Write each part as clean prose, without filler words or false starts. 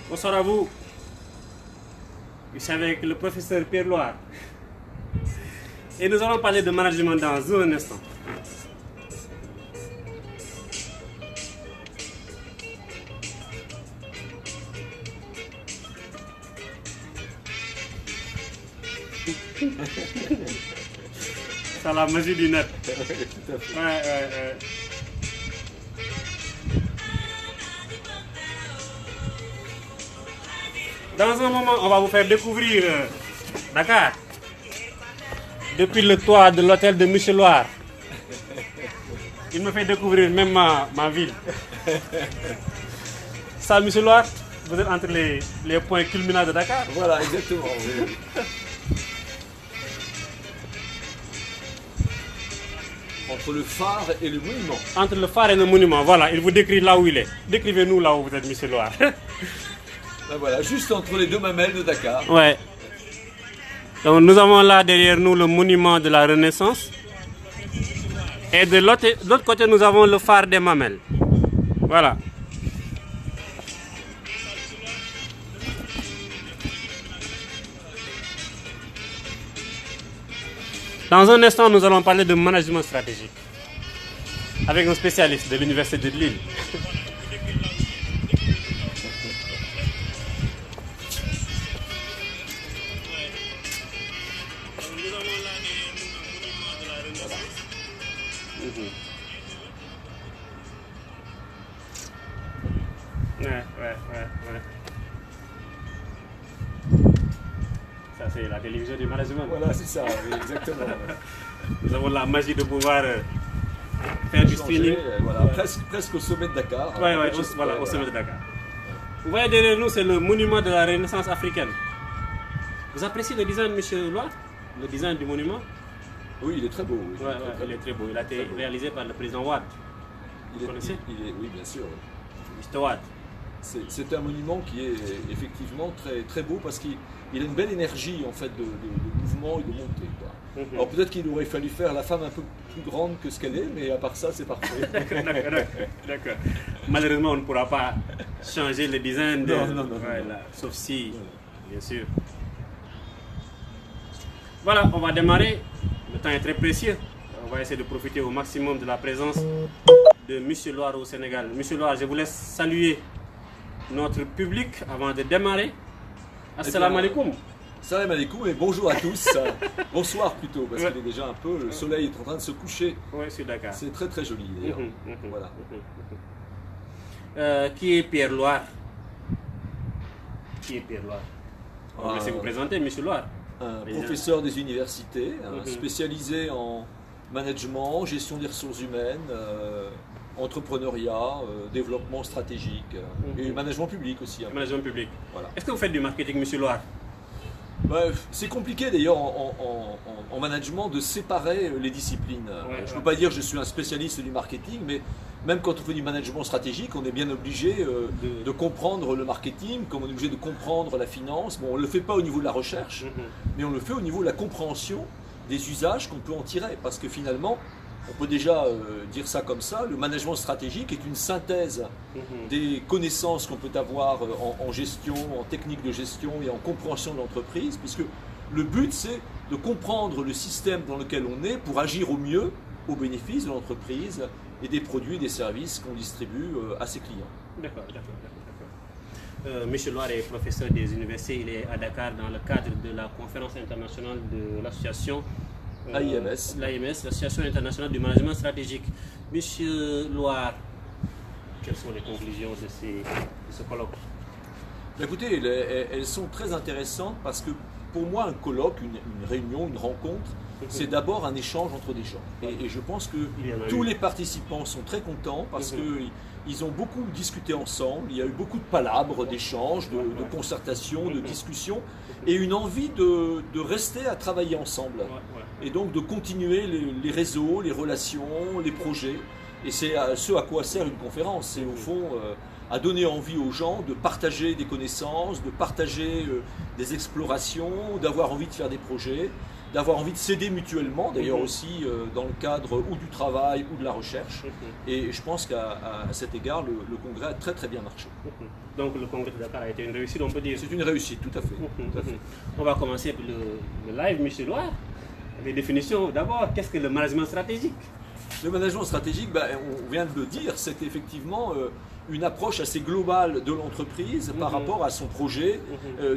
Bonsoir à vous. Je suis avec le professeur Pierre Loire. Et nous allons parler de management dans un instant. C'est la magie du net. Tout à fait. Ouais. Dans un moment, on va vous faire découvrir Dakar. Depuis le toit de l'hôtel de Michel Loire. Il me fait découvrir même ma ville. Ça, Michel Loire, vous êtes entre les points culminants de Dakar. Voilà, exactement. Oui. Entre le phare et le monument. Entre le phare et le monument, voilà, il vous décrit là où il est. Décrivez-nous là où vous êtes, Michel Loire. Ben voilà, juste entre les deux mamelles de Dakar. Ouais. Donc nous avons là derrière nous le monument de la Renaissance. Et de l'autre côté, nous avons le phare des Mamelles. Voilà. Dans un instant, nous allons parler de management stratégique. Avec un spécialiste de l'Université de Lille. Ouais. Ça, c'est la télévision du management. Voilà, c'est ça, oui, exactement. Nous avons la magie de pouvoir faire du streaming. Voilà, presque au sommet de Dakar. Ouais, au sommet de Dakar. Vous voyez derrière nous, c'est le monument de la Renaissance africaine. Vous appréciez le design, M. Loire? Le design du monument? Oui, il est très beau. Oui, il est très beau. Il a été réalisé par le président Wade. Vous connaissez? Oui, bien sûr. Mr. Wade. C'est un monument qui est effectivement très, très beau parce qu'il a une belle énergie en fait de mouvement et de montée. Quoi. Alors peut-être qu'il aurait fallu faire la femme un peu plus grande que ce qu'elle est, mais à part ça, c'est parfait. D'accord. Malheureusement, on ne pourra pas changer le design de... Non. Sauf si, bien sûr. Voilà, on va démarrer. Le temps est très précieux. On va essayer de profiter au maximum de la présence de M. Loire au Sénégal. M. Loire, je vous laisse saluer notre public avant de démarrer. Assalamu alaikum. Salam alaikum et bonjour à tous. Bonsoir plutôt, parce qu'il est déjà un peu, le soleil est en train de se coucher. Oui, sur Dakar. C'est très très joli d'ailleurs. Voilà. Qui est Pierre Loire? Qui est Pierre Loire? On va laisser vous présenter, M. Loire. Un professeur des universités, spécialisé en management, gestion des ressources humaines, entrepreneuriat, développement stratégique et management public aussi. Management public. Voilà. Est-ce que vous faites du marketing, M. Loire? C'est compliqué d'ailleurs en management de séparer les disciplines. Je ne peux pas dire que je suis un spécialiste du marketing, mais même quand on fait du management stratégique, on est bien obligé de comprendre le marketing, comme on est obligé de comprendre la finance. Bon, on ne le fait pas au niveau de la recherche, mais on le fait au niveau de la compréhension des usages qu'on peut en tirer. Parce que finalement, on peut déjà dire ça comme ça, le management stratégique est une synthèse des connaissances qu'on peut avoir en gestion, en technique de gestion et en compréhension de l'entreprise, puisque le but c'est de comprendre le système dans lequel on est pour agir au mieux au bénéfice de l'entreprise et des produits et des services qu'on distribue à ses clients. D'accord. Michel Loire est professeur des universités, il est à Dakar dans le cadre de la conférence internationale de l'association AIMS. L'AIMS, l'Association internationale du management stratégique. Monsieur Loire, quelles sont les conclusions de ce colloque? Écoutez, elles sont très intéressantes parce que pour moi, un colloque, une réunion, une rencontre, c'est d'abord un échange entre des gens. Et je pense que tous les participants sont très contents parce qu'ils ont beaucoup discuté ensemble, il y a eu beaucoup de palabres, d'échanges, de concertations, de discussions, et une envie de rester à travailler ensemble. Et donc de continuer les réseaux, les relations, les projets. Et c'est ce à quoi sert une conférence, c'est au fond à donner envie aux gens de partager des connaissances, de partager des explorations, d'avoir envie de faire des projets. d'avoir envie de s'aider mutuellement, d'ailleurs aussi dans le cadre ou du travail ou de la recherche. Et je pense qu'à cet égard, le congrès a très très bien marché. Donc le congrès de Dakar a été une réussite, on peut dire. C'est une réussite, tout à fait. Tout à fait. On va commencer le live, M. Loire. Les définitions, d'abord, qu'est-ce que le management stratégique? Le management stratégique, on vient de le dire, c'est effectivement une approche assez globale de l'entreprise par rapport à son projet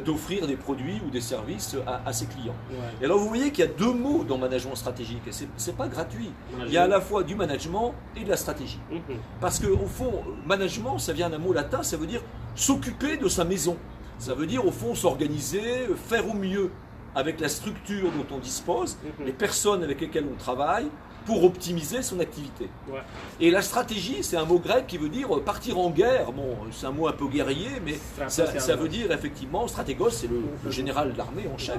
d'offrir des produits ou des services à ses clients. Et alors vous voyez qu'il y a deux mots dans management stratégique, et c'est pas gratuit. Il y a à la fois du management et de la stratégie. Parce qu'au fond, management, ça vient d'un mot latin, ça veut dire s'occuper de sa maison. Ça veut dire au fond s'organiser, faire au mieux avec la structure dont on dispose, les personnes avec lesquelles on travaille, pour optimiser son activité. Et la stratégie, c'est un mot grec qui veut dire partir en guerre. Bon, c'est un mot un peu guerrier, mais ça veut dire effectivement, stratégos, c'est le général de l'armée en chef.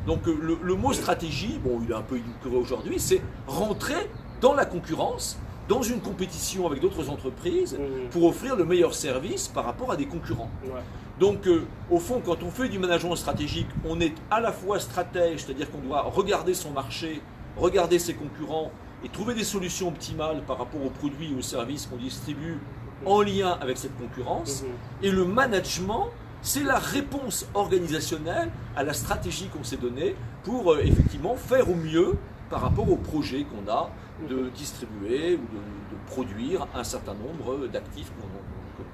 Donc le mot stratégie, bon, il est un peu édulcoré aujourd'hui, c'est rentrer dans la concurrence, dans une compétition avec d'autres entreprises, pour offrir le meilleur service par rapport à des concurrents. Donc, au fond, quand on fait du management stratégique, on est à la fois stratège, c'est-à-dire qu'on doit regarder son marché, regarder ses concurrents et trouver des solutions optimales par rapport aux produits et aux services qu'on distribue en lien avec cette concurrence. Et le management, c'est la réponse organisationnelle à la stratégie qu'on s'est donnée pour effectivement faire au mieux par rapport au projet qu'on a de distribuer ou de produire un certain nombre d'actifs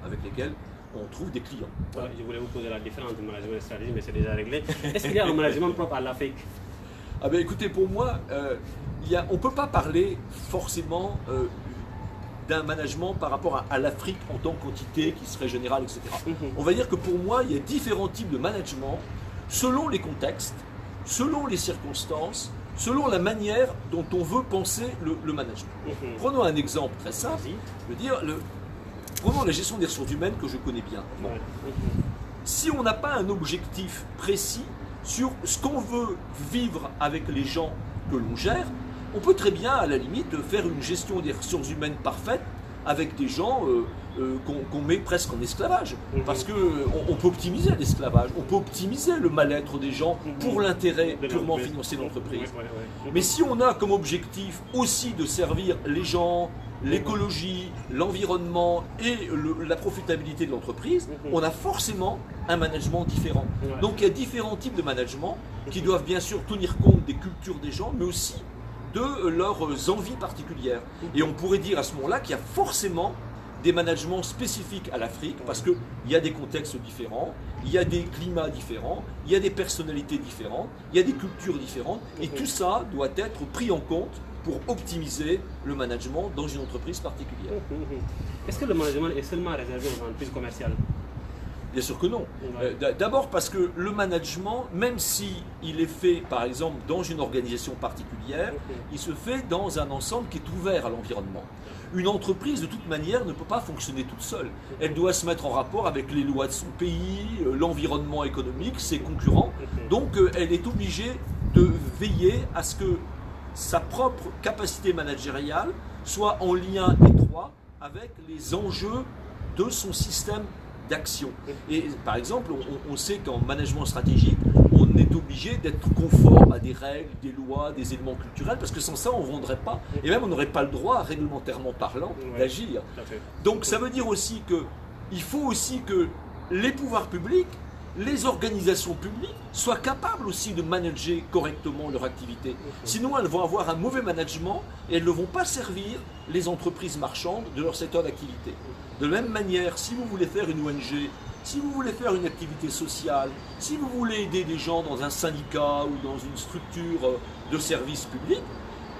avec lesquels on trouve des clients. Je voulais vous poser la différence du management stratégique, mais c'est déjà réglé. Est-ce qu'il y a un management propre à l'Afrique? Ah ben écoutez, pour moi, on ne peut pas parler forcément d'un management par rapport à l'Afrique en tant qu'entité qui serait générale, etc. On va dire que pour moi, il y a différents types de management selon les contextes, selon les circonstances, selon la manière dont on veut penser le management. Prenons un exemple très simple. Je veux dire, prenons la gestion des ressources humaines que je connais bien. Si on n'a pas un objectif précis sur ce qu'on veut vivre avec les gens que l'on gère, on peut très bien, à la limite, faire une gestion des ressources humaines parfaite avec des gens qu'on met presque en esclavage. Parce qu'on peut optimiser l'esclavage, on peut optimiser le mal-être des gens pour l'intérêt purement financier de l'entreprise. Mais si on a comme objectif aussi de servir les gens, l'écologie, l'environnement et la profitabilité de l'entreprise, on a forcément un management différent. Donc il y a différents types de management qui doivent bien sûr tenir compte des cultures des gens, mais aussi de leurs envies particulières. Et on pourrait dire à ce moment-là qu'il y a forcément des managements spécifiques à l'Afrique, parce qu'il y a des contextes différents, il y a des climats différents, il y a des personnalités différentes, il y a des cultures différentes, et tout ça doit être pris en compte pour optimiser le management dans une entreprise particulière. Est-ce que le management est seulement réservé aux entreprises commerciales? Bien sûr que non. D'abord parce que le management, même s'il est fait par exemple dans une organisation particulière, il se fait dans un ensemble qui est ouvert à l'environnement. Une entreprise de toute manière ne peut pas fonctionner toute seule. Elle doit se mettre en rapport avec les lois de son pays, l'environnement économique, ses concurrents. Donc elle est obligée de veiller à ce que sa propre capacité managériale soit en lien étroit avec les enjeux de son système d'action. Et par exemple, on sait qu'en management stratégique, on est obligé d'être conforme à des règles, des lois, des éléments culturels, parce que sans ça, on ne vendrait pas, et même on n'aurait pas le droit, réglementairement parlant, d'agir. Donc ça veut dire aussi qu'il faut aussi que les pouvoirs publics, les organisations publiques soient capables aussi de manager correctement leur activité. Sinon, elles vont avoir un mauvais management et elles ne vont pas servir les entreprises marchandes de leur secteur d'activité. De la même manière, si vous voulez faire une ONG, si vous voulez faire une activité sociale, si vous voulez aider des gens dans un syndicat ou dans une structure de service public,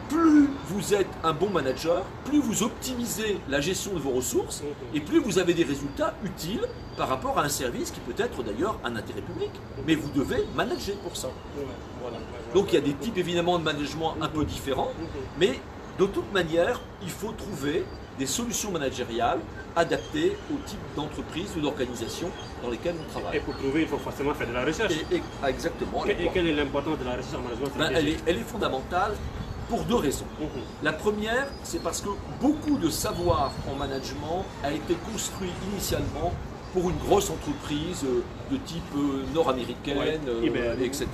plus vous êtes un bon manager, plus vous optimisez la gestion de vos ressources et plus vous avez des résultats utiles par rapport à un service qui peut être d'ailleurs un intérêt public. Mais vous devez manager pour ça. Donc il y a des types évidemment de management un peu différents, mais de toute manière, il faut trouver des solutions managériales adaptées au type d'entreprise ou d'organisation dans lesquelles on travaille. Et pour trouver, il faut forcément faire de la recherche. Exactement. Et quelle est l'importance de la recherche en management stratégique? Elle est fondamentale. Pour deux raisons. La première, c'est parce que beaucoup de savoir en management a été construit initialement pour une grosse entreprise de type nord-américaine, etc.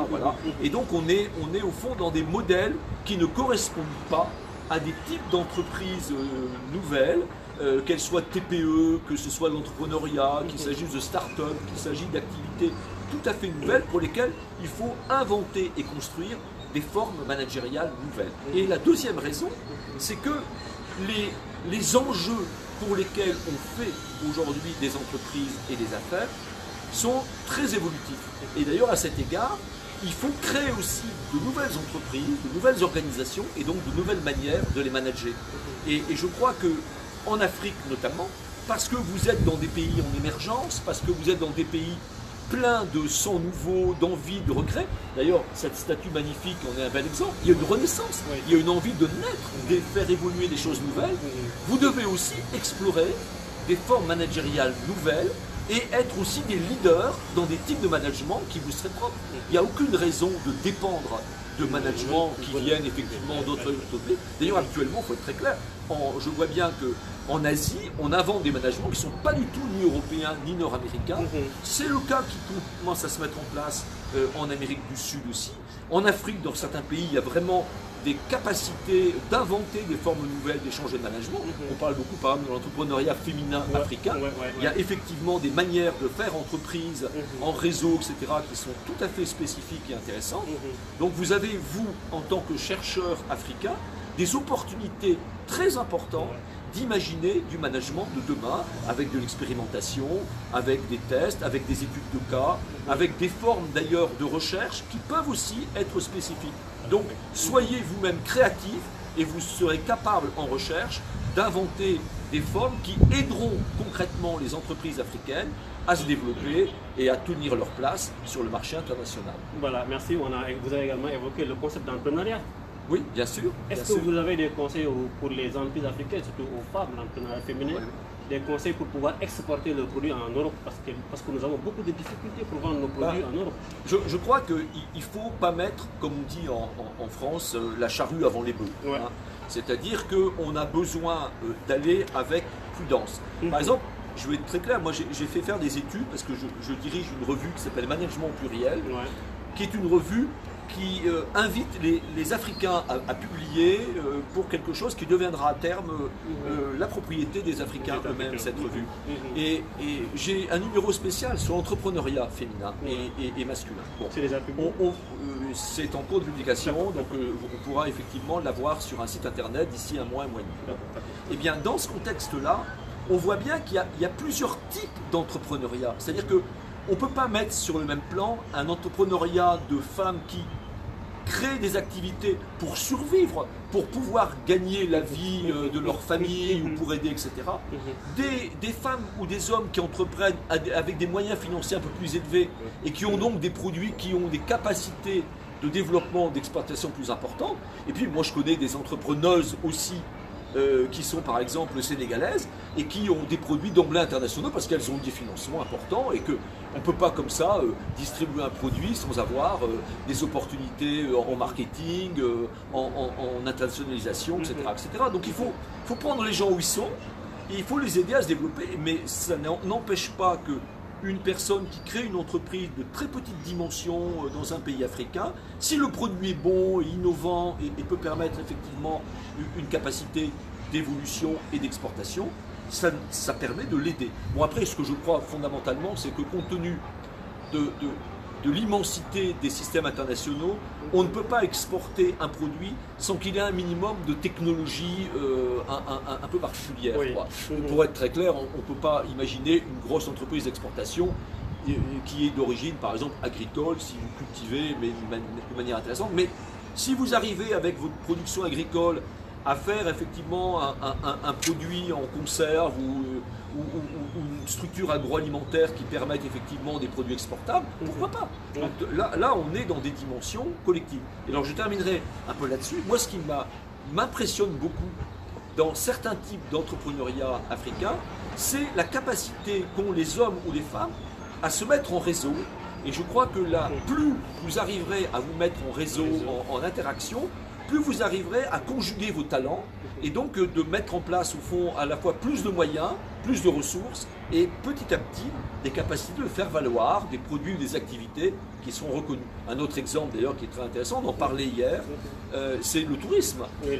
Voilà. Et donc on est au fond dans des modèles qui ne correspondent pas à des types d'entreprises nouvelles, qu'elles soient TPE, que ce soit l'entrepreneuriat, qu'il s'agisse de start-up, qu'il s'agisse d'activités tout à fait nouvelles pour lesquelles il faut inventer et construire des formes managériales nouvelles. Et la deuxième raison, c'est que les enjeux pour lesquels on fait aujourd'hui des entreprises et des affaires sont très évolutifs. Et d'ailleurs, à cet égard, il faut créer aussi de nouvelles entreprises, de nouvelles organisations et donc de nouvelles manières de les manager. Et je crois qu'en Afrique notamment, parce que vous êtes dans des pays en émergence, parce que vous êtes dans des pays plein de sang nouveau, d'envie, de regret. D'ailleurs, cette statue magnifique en est un bel exemple. Il y a une renaissance, il y a une envie de naître, de faire évoluer des choses nouvelles. Vous devez aussi explorer des formes managériales nouvelles et être aussi des leaders dans des types de management qui vous seraient propres. Il n'y a aucune raison de dépendre de management qui viennent effectivement d'autres pays. D'ailleurs, actuellement, il faut être très clair, je vois bien qu'en Asie, on invente des managements qui ne sont pas du tout ni européens ni nord-américains. C'est le cas qui commence à se mettre en place en Amérique du Sud aussi. En Afrique, dans certains pays, il y a vraiment des capacités d'inventer des formes nouvelles d'échange de management. On parle beaucoup par exemple de l'entrepreneuriat féminin africain. Il y a effectivement des manières de faire entreprise en réseau, etc., qui sont tout à fait spécifiques et intéressantes. Donc vous avez, vous, en tant que chercheur africain, des opportunités très importantes d'imaginer du management de demain avec de l'expérimentation, avec des tests, avec des études de cas, avec des formes d'ailleurs de recherche qui peuvent aussi être spécifiques. Donc soyez vous-même créatifs et vous serez capable en recherche d'inventer des formes qui aideront concrètement les entreprises africaines à se développer et à tenir leur place sur le marché international. Voilà, merci. Vous avez également évoqué le concept d'entrepreneuriat. Oui, bien sûr. Est-ce que vous avez des conseils pour les entreprises africaines, surtout aux femmes, l'entrepreneuriat féminin, des conseils pour pouvoir exporter leurs produits en Europe parce que nous avons beaucoup de difficultés pour vendre nos produits en Europe. Je crois qu'il ne faut pas mettre, comme on dit en France, la charrue avant les bœufs. Hein. C'est-à-dire qu'on a besoin d'aller avec prudence. Par exemple, je vais être très clair, moi j'ai fait faire des études parce que je dirige une revue qui s'appelle Management au pluriel, qui est une revue qui invite les Africains à publier pour quelque chose qui deviendra à terme la propriété des Africains eux-mêmes, cette revue. Et j'ai un numéro spécial sur l'entrepreneuriat féminin et masculin. Bon, c'est en cours de publication, donc on pourra effectivement l'avoir sur un site internet d'ici un mois et demi. Et bien dans ce contexte-là, on voit bien qu'il y a plusieurs types d'entrepreneuriat. C'est-à-dire qu'on ne peut pas mettre sur le même plan un entrepreneuriat de femmes qui créent des activités pour survivre, pour pouvoir gagner la vie de leur famille ou pour aider, etc. Des femmes ou des hommes qui entreprennent avec des moyens financiers un peu plus élevés et qui ont donc des produits qui ont des capacités de développement, d'exploitation plus importantes. Et puis moi je connais des entrepreneuses aussi qui sont par exemple sénégalaises et qui ont des produits d'emblée internationaux parce qu'elles ont des financements importants et qu'on ne peut pas comme ça distribuer un produit sans avoir des opportunités en marketing, en internationalisation, etc., etc. Donc il faut prendre les gens où ils sont et il faut les aider à se développer, mais ça n'empêche pas que une personne qui crée une entreprise de très petite dimension dans un pays africain, si le produit est bon et innovant et peut permettre effectivement une capacité d'évolution et d'exportation, ça permet de l'aider. Bon après, ce que je crois fondamentalement, c'est que compte tenu de l'immensité des systèmes internationaux, on ne peut pas exporter un produit sans qu'il ait un minimum de technologie un peu particulière. Pour être très clair, on ne peut pas imaginer une grosse entreprise d'exportation qui est d'origine, par exemple, agricole, si vous cultivez, mais de manière intéressante. Mais si vous arrivez avec votre production agricole à faire effectivement un produit en conserve ou une structure agroalimentaire qui permette effectivement des produits exportables, pourquoi pas? Donc, là, on est dans des dimensions collectives. Et alors je terminerai un peu là-dessus. Moi, ce qui m'impressionne beaucoup dans certains types d'entrepreneuriat africain, c'est la capacité qu'ont les hommes ou les femmes à se mettre en réseau. Et je crois que là, plus vous arriverez à vous mettre en réseau, en interaction, plus vous arriverez à conjuguer vos talents et donc de mettre en place au fond à la fois plus de moyens, plus de ressources et petit à petit des capacités de faire valoir des produits ou des activités qui seront reconnus. Un autre exemple d'ailleurs qui est très intéressant, on en parlait hier, c'est le tourisme. Oui,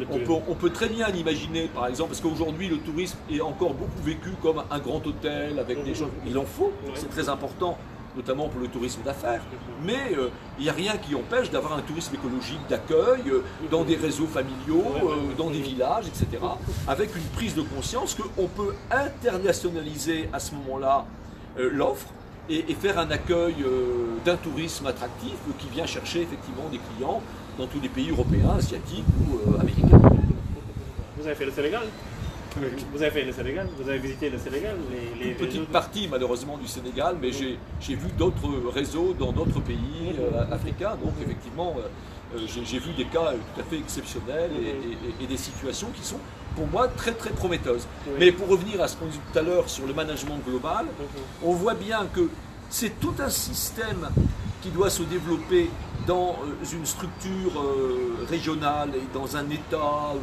On peut très bien imaginer par exemple, parce qu'aujourd'hui le tourisme est encore beaucoup vécu comme un grand hôtel avec des choses, il en faut, c'est très important, notamment pour le tourisme d'affaires, mais il n'y a rien qui empêche d'avoir un tourisme écologique d'accueil dans des réseaux familiaux, dans des villages, etc., avec une prise de conscience qu'on peut internationaliser à ce moment-là l'offre et faire un accueil d'un tourisme attractif qui vient chercher effectivement des clients dans tous les pays européens, asiatiques ou américains. Vous avez fait le Sénégal? Vous avez fait le Sénégal? Vous avez visité le Sénégal? Une petite partie malheureusement du Sénégal, mais j'ai vu d'autres réseaux dans d'autres pays africains, donc effectivement j'ai vu des cas tout à fait exceptionnels et des situations qui sont pour moi très très prometteuses. Mais pour revenir à ce qu'on dit tout à l'heure sur le management global, on voit bien que c'est tout un système qui doit se développer dans une structure régionale et dans un État,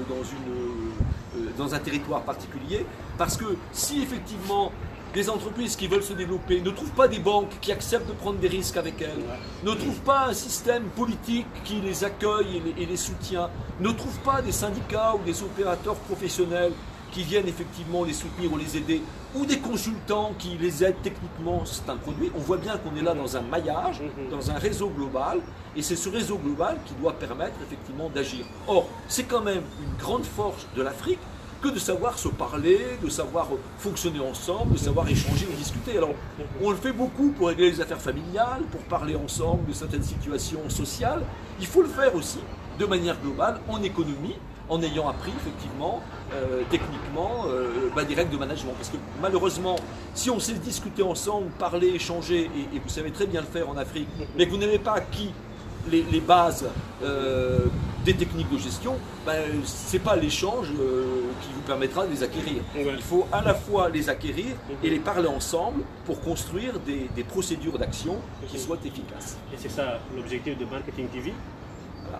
dans un territoire particulier, parce que si effectivement des entreprises qui veulent se développer ne trouvent pas des banques qui acceptent de prendre des risques avec elles, ne trouvent pas un système politique qui les accueille et les soutient, ne trouvent pas des syndicats ou des opérateurs professionnels qui viennent effectivement les soutenir ou les aider, ou des consultants qui les aident techniquement, c'est un produit. On voit bien qu'on est là dans un maillage, dans un réseau global, et c'est ce réseau global qui doit permettre effectivement d'agir. Or, c'est quand même une grande force de l'Afrique que de savoir se parler, de savoir fonctionner ensemble, de savoir échanger ou discuter. Alors, on le fait beaucoup pour régler les affaires familiales, pour parler ensemble de certaines situations sociales. Il faut le faire aussi de manière globale en économie, en ayant appris effectivement, techniquement, des règles de management. Parce que malheureusement, si on sait discuter ensemble, parler, échanger, et vous savez très bien le faire en Afrique, mais que vous n'avez pas acquis les bases des techniques de gestion, ce n'est pas l'échange qui vous permettra de les acquérir. Il faut à la fois les acquérir et les parler ensemble pour construire des procédures d'action qui soient efficaces. Et c'est ça l'objectif de Marketing TV,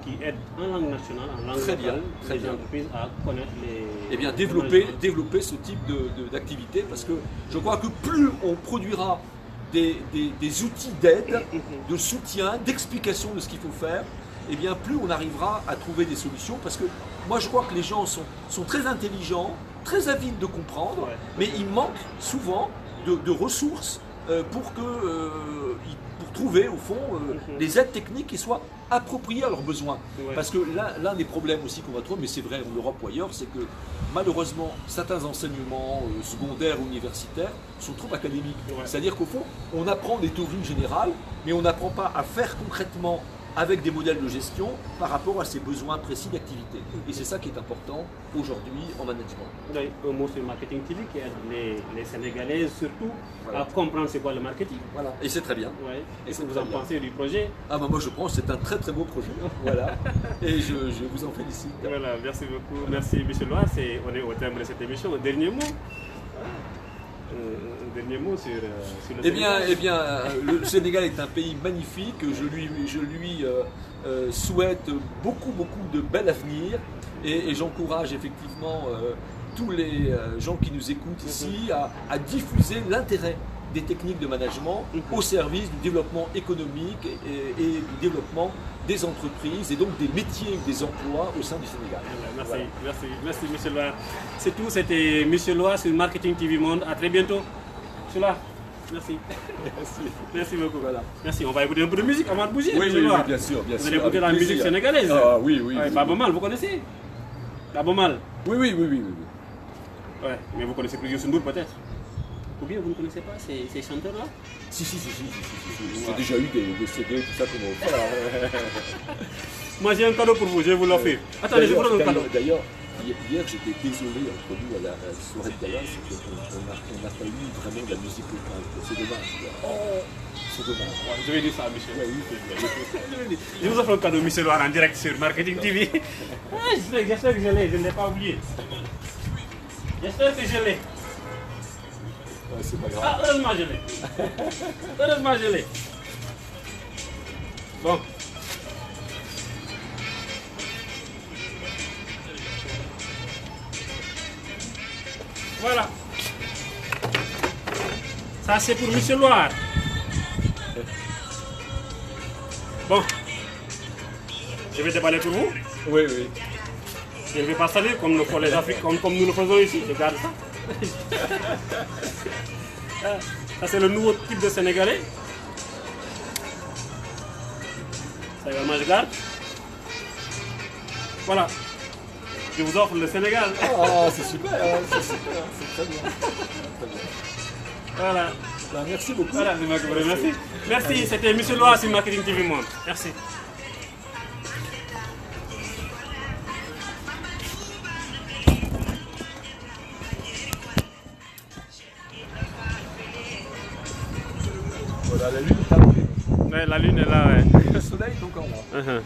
qui aide en langue nationale, en langue locale, les entreprises à connaître les... Eh bien, développer ce type d'activité, parce que je crois que plus on produira des outils d'aide, de soutien, d'explication de ce qu'il faut faire, eh bien plus on arrivera à trouver des solutions, parce que moi je crois que les gens sont très intelligents, très avides de comprendre, mais il manque souvent de ressources pour trouver au fond les aides techniques qui soient appropriées à leurs besoins. Parce que l'un des problèmes aussi qu'on va trouver, mais c'est vrai en Europe ou ailleurs, c'est que malheureusement certains enseignements secondaires ou universitaires sont trop académiques. C'est-à-dire qu'au fond, on apprend des théories générales, mais on n'apprend pas à faire concrètement avec des modèles de gestion par rapport à ses besoins précis d'activité. Et c'est ça qui est important aujourd'hui en management. Un mot sur Marketing TV qui aide les Sénégalais surtout à comprendre c'est quoi le marketing. Voilà, et c'est très bien. Et ce que vous en pensez du projet? Moi je pense que c'est un très très beau projet. Voilà. Et je vous en félicite. Voilà, merci beaucoup. Merci Michel Loire. On est au terme de cette émission. Un dernier mot? Un dernier mot sur le Sénégal. Eh bien, le Sénégal est un pays magnifique. Je lui souhaite beaucoup de bel avenir et j'encourage effectivement tous les gens qui nous écoutent ici à diffuser l'intérêt des techniques de management au service du développement économique et du développement des entreprises et donc des métiers et des emplois au sein du Sénégal. Merci Michel Loire. C'est tout, c'était Michel Loire sur Marketing TV Monde. À très bientôt. Michel Loire, merci. Merci beaucoup. Voilà. Merci, on va écouter un peu de musique avant de bouger. Oui, bien sûr. Vous allez écouter la musique sénégalaise. Ah oui. Baba Mal, vous connaissez? Baba Mal. Oui. Ouais, mais vous connaissez plus Youssou N'Dour peut-être? Ou bien vous ne connaissez pas ces chanteurs-là? Si. J'ai déjà eu des CD, tout ça comme on Moi j'ai un cadeau pour vous, je vais vous l'offrir. Attendez, je vous donne un cadeau. D'ailleurs, hier j'étais désolé entre nous à la soirée de gala, c'est qu'on n'a pas eu vraiment de la musique locale. C'est dommage. C'est dommage. Je vais dire ça à Michel. Je vous offre un cadeau Michel Loire en direct sur Marketing TV. J'espère que je l'ai, je ne l'ai pas oublié. J'espère que je l'ai. C'est pas grave. Ah, heureusement je l'ai. Heureusement je l'ai. Bon. Voilà. Ça, c'est pour Monsieur Loire. Bon. Je vais déballer pour vous. Oui, oui. Je ne vais pas salir comme les Africains, comme nous le faisons ici. Je garde ça. Ça, c'est le nouveau type de Sénégalais. Ça également, je garde. Voilà. Je vous offre le Sénégal. Ah, c'est super, hein, c'est super, c'est très bien. Très bien. Voilà. Ben, merci beaucoup. Voilà, c'est moi qui vous remercie. Merci, c'était M. Loire sur Marketing TV Monde. Merci. Voilà, la lune est arrivée. Ouais, la lune est là, ouais. Le soleil est encore là.